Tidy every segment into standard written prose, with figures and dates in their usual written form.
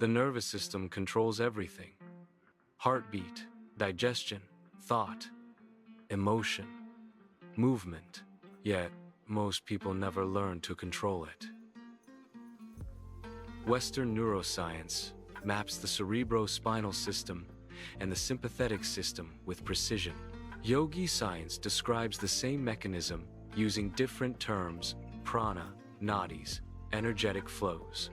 The nervous system controls everything: heartbeat, digestion, thought, emotion, movement. Yet, most people never learn to control it. Western neuroscience maps the cerebrospinal system and the sympathetic system with precision. Yogi science describes the same mechanism using different terms: prana, nadis, energetic flows.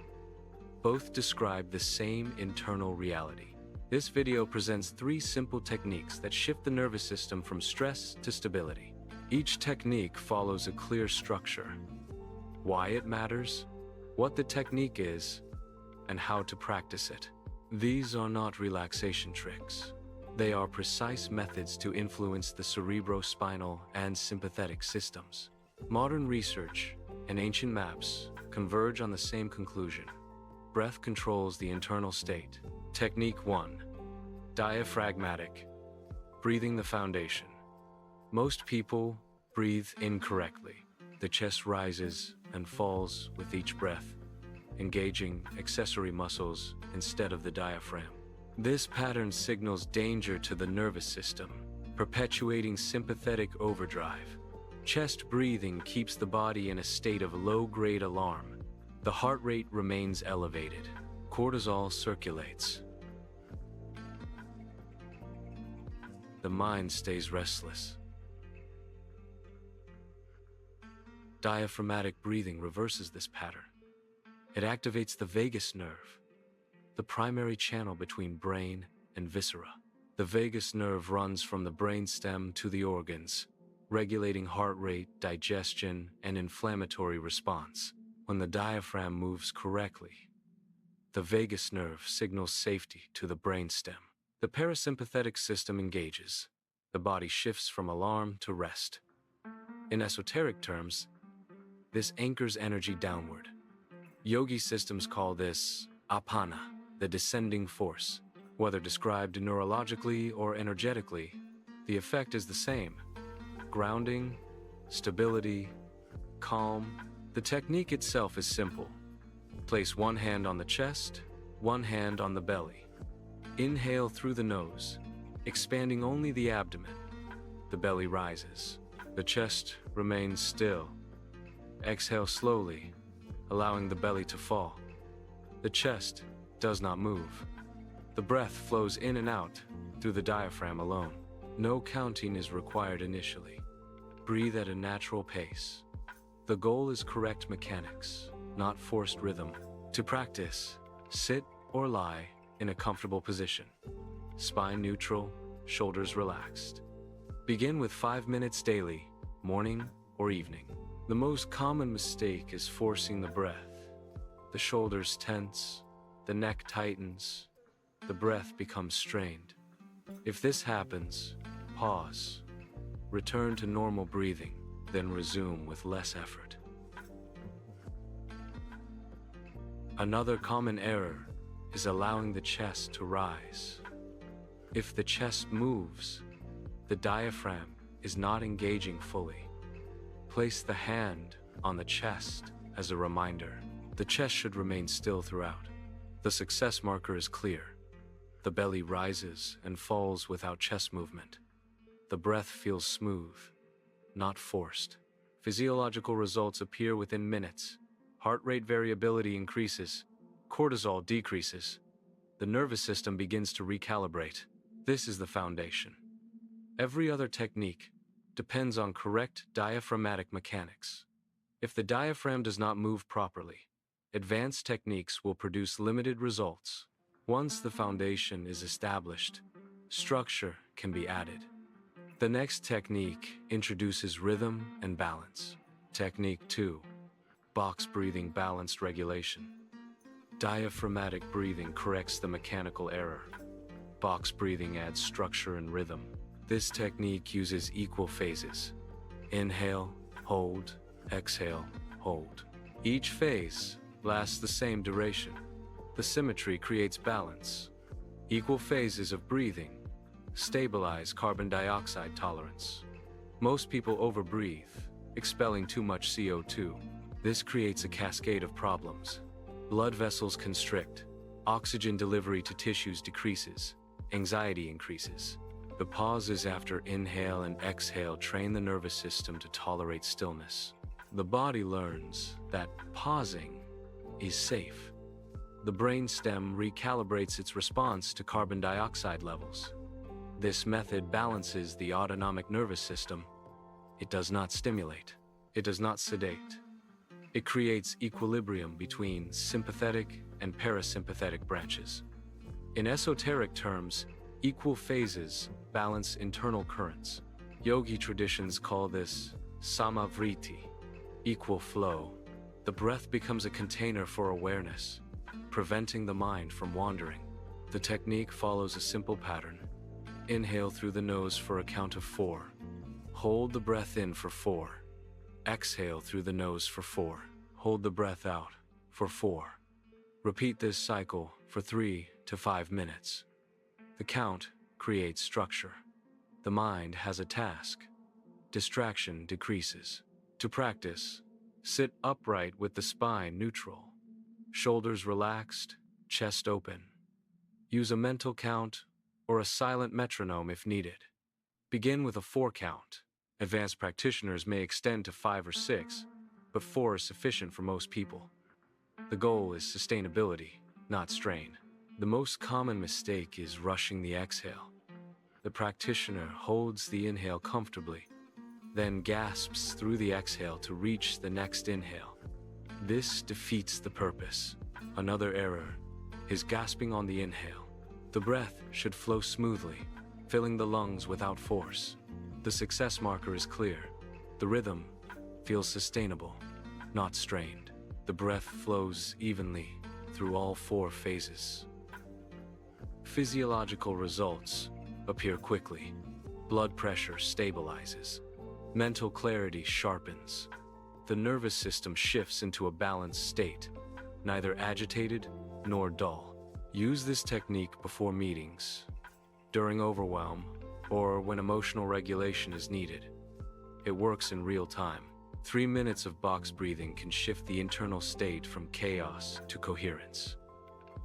Both describe the same internal reality. This video presents 3 simple techniques that shift the nervous system from stress to stability. Each technique follows a clear structure: why it matters, what the technique is, and how to practice it. These are not relaxation tricks. They are precise methods to influence the cerebrospinal and sympathetic systems. Modern research and ancient maps converge on the same conclusion: breath controls the internal state. Technique 1. Diaphragmatic. Breathing the foundation. Most people breathe incorrectly. The chest rises and falls with each breath, engaging accessory muscles instead of the diaphragm. This pattern signals danger to the nervous system, perpetuating sympathetic overdrive. Chest breathing keeps the body in a state of low-grade alarm. The heart rate remains elevated. Cortisol circulates. The mind stays restless. Diaphragmatic breathing reverses this pattern. It activates the vagus nerve, the primary channel between brain and viscera. The vagus nerve runs from the brainstem to the organs, regulating heart rate, digestion, and inflammatory response. When the diaphragm moves correctly, the vagus nerve signals safety to the brainstem. The parasympathetic system engages. The body shifts from alarm to rest. In esoteric terms, this anchors energy downward. Yogi systems call this apana, the descending force. Whether described neurologically or energetically, the effect is the same: grounding, stability, calm. The technique itself is simple. Place one hand on the chest, one hand on the belly. Inhale through the nose, expanding only the abdomen. The belly rises. The chest remains still. Exhale slowly, allowing the belly to fall. The chest does not move. The breath flows in and out through the diaphragm alone. No counting is required initially. Breathe at a natural pace. The goal is correct mechanics, not forced rhythm. To practice, sit or lie in a comfortable position. Spine neutral, shoulders relaxed. Begin with 5 minutes daily, morning or evening. The most common mistake is forcing the breath. The shoulders tense, the neck tightens, the breath becomes strained. If this happens, pause. Return to normal breathing, then resume with less effort. Another common error is allowing the chest to rise. If the chest moves, the diaphragm is not engaging fully. Place the hand on the chest as a reminder. The chest should remain still throughout. The success marker is clear. The belly rises and falls without chest movement. The breath feels smooth, not forced. Physiological results appear within minutes. Heart rate variability increases. Cortisol decreases. The nervous system begins to recalibrate. This is the foundation. Every other technique depends on correct diaphragmatic mechanics. If the diaphragm does not move properly, advanced techniques will produce limited results. Once the foundation is established, structure can be added. The next technique introduces rhythm and balance. Technique 2. Box breathing balanced regulation. Diaphragmatic breathing corrects the mechanical error. Box breathing adds structure and rhythm. This technique uses equal phases. Inhale, hold, exhale, hold. Each phase lasts the same duration. The symmetry creates balance. Equal phases of breathing stabilize carbon dioxide tolerance. Most people overbreathe, expelling too much CO2. This creates a cascade of problems. Blood vessels constrict, Oxygen delivery to tissues decreases. Anxiety increases. The pauses after inhale and exhale train the nervous system to tolerate stillness. The body learns that pausing is safe. The brainstem recalibrates its response to carbon dioxide levels. This method balances the autonomic nervous system. It does not stimulate. It does not sedate. It creates equilibrium between sympathetic and parasympathetic branches. In esoteric terms, equal phases balance internal currents. Yogi traditions call this samavriti, equal flow. The breath becomes a container for awareness, preventing the mind from wandering. The technique follows a simple pattern. Inhale through the nose for a count of 4. Hold the breath in for 4. Exhale through the nose for 4. Hold the breath out for 4. Repeat this cycle for 3 to 5 minutes. The count creates structure. The mind has a task. Distraction decreases. To practice, sit upright with the spine neutral, shoulders relaxed, chest open. Use a mental count or a silent metronome if needed. Begin with a 4 count. Advanced practitioners may extend to 5 or 6, but 4 is sufficient for most people. The goal is sustainability, not strain. The most common mistake is rushing the exhale. The practitioner holds the inhale comfortably, then gasps through the exhale to reach the next inhale. This defeats the purpose. Another error is gasping on the inhale. The breath should flow smoothly, filling the lungs without force. The success marker is clear. The rhythm feels sustainable, not strained. The breath flows evenly through all 4 phases. Physiological results appear quickly. Blood pressure stabilizes. Mental clarity sharpens. The nervous system shifts into a balanced state, neither agitated nor dull. Use this technique before meetings, during overwhelm, or when emotional regulation is needed. It works in real time. 3 minutes of box breathing can shift the internal state from chaos to coherence.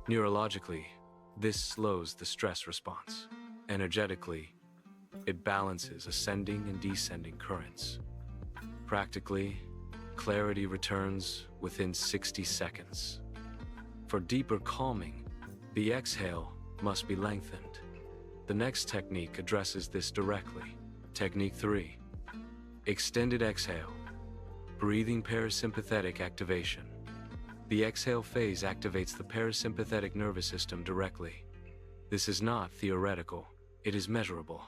Neurologically, this slows the stress response. Energetically, it balances ascending and descending currents. Practically, clarity returns within 60 seconds. For deeper calming, the exhale must be lengthened. The next technique addresses this directly. Technique 3. Extended exhale. Breathing parasympathetic activation. The exhale phase activates the parasympathetic nervous system directly. This is not theoretical, it is measurable.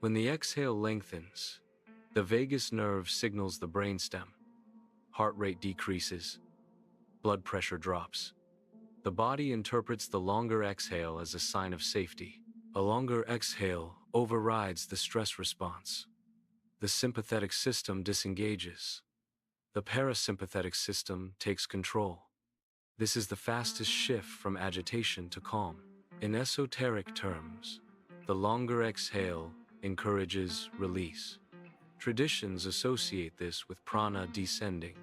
When the exhale lengthens, the vagus nerve signals the brainstem. Heart rate decreases. Blood pressure drops. The body interprets the longer exhale as a sign of safety. A longer exhale overrides the stress response. The sympathetic system disengages. The parasympathetic system takes control. This is the fastest shift from agitation to calm. In esoteric terms, the longer exhale encourages release. Traditions associate this with prana descending,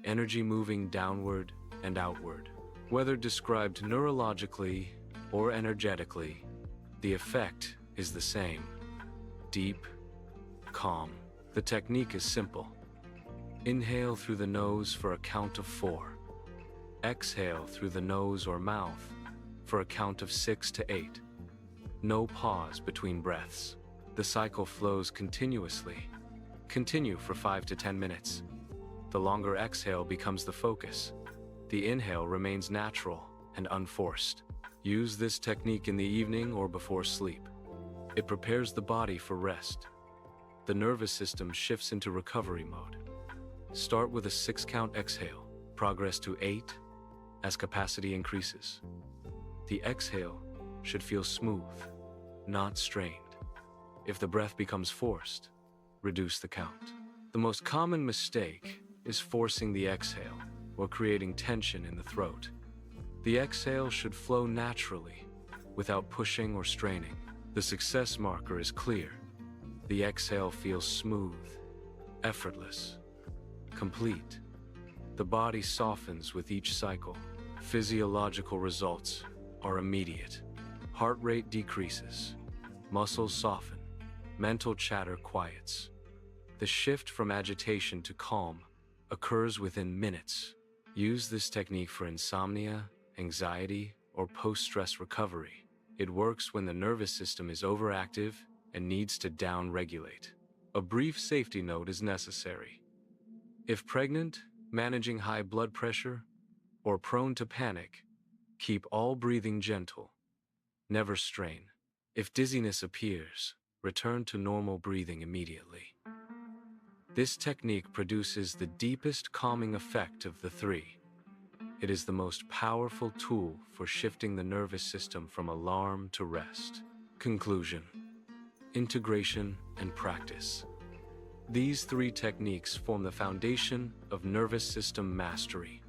energy moving downward and outward. Whether described neurologically or energetically, the effect is the same. Deep, calm. The technique is simple. Inhale through the nose for a count of 4. Exhale through the nose or mouth for a count of 6 to 8. No pause between breaths. The cycle flows continuously. Continue for 5 to 10 minutes. The longer exhale becomes the focus. The inhale remains natural and unforced. Use this technique in the evening or before sleep. It prepares the body for rest. The nervous system shifts into recovery mode. Start with a 6-count exhale. Progress to 8 as capacity increases. The exhale should feel smooth, not strained. If the breath becomes forced, reduce the count. The most common mistake is forcing the exhale or creating tension in the throat. The exhale should flow naturally, without pushing or straining. The success marker is clear. The exhale feels smooth, effortless, complete. The body softens with each cycle. Physiological results are immediate. Heart rate decreases. Muscles soften. Mental chatter quiets. The shift from agitation to calm occurs within minutes. Use this technique for insomnia, anxiety, or post-stress recovery. It works when the nervous system is overactive and needs to down-regulate. A brief safety note is necessary. If pregnant, managing high blood pressure, or prone to panic, keep all breathing gentle. Never strain. If dizziness appears, return to normal breathing immediately. This technique produces the deepest calming effect of the three. It is the most powerful tool for shifting the nervous system from alarm to rest. Conclusion: integration and practice. These three techniques form the foundation of nervous system mastery.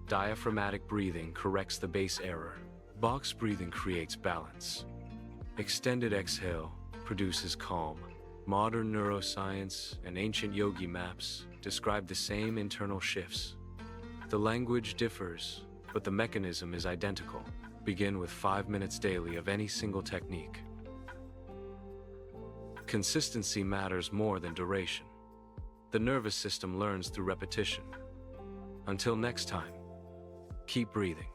Diaphragmatic breathing corrects the base error. Box breathing creates balance. Extended exhale produces calm. Modern neuroscience and ancient yogi maps describe the same internal shifts. The language differs, but the mechanism is identical. Begin with 5 minutes daily of any single technique. Consistency matters more than duration. The nervous system learns through repetition. Until next time, keep breathing.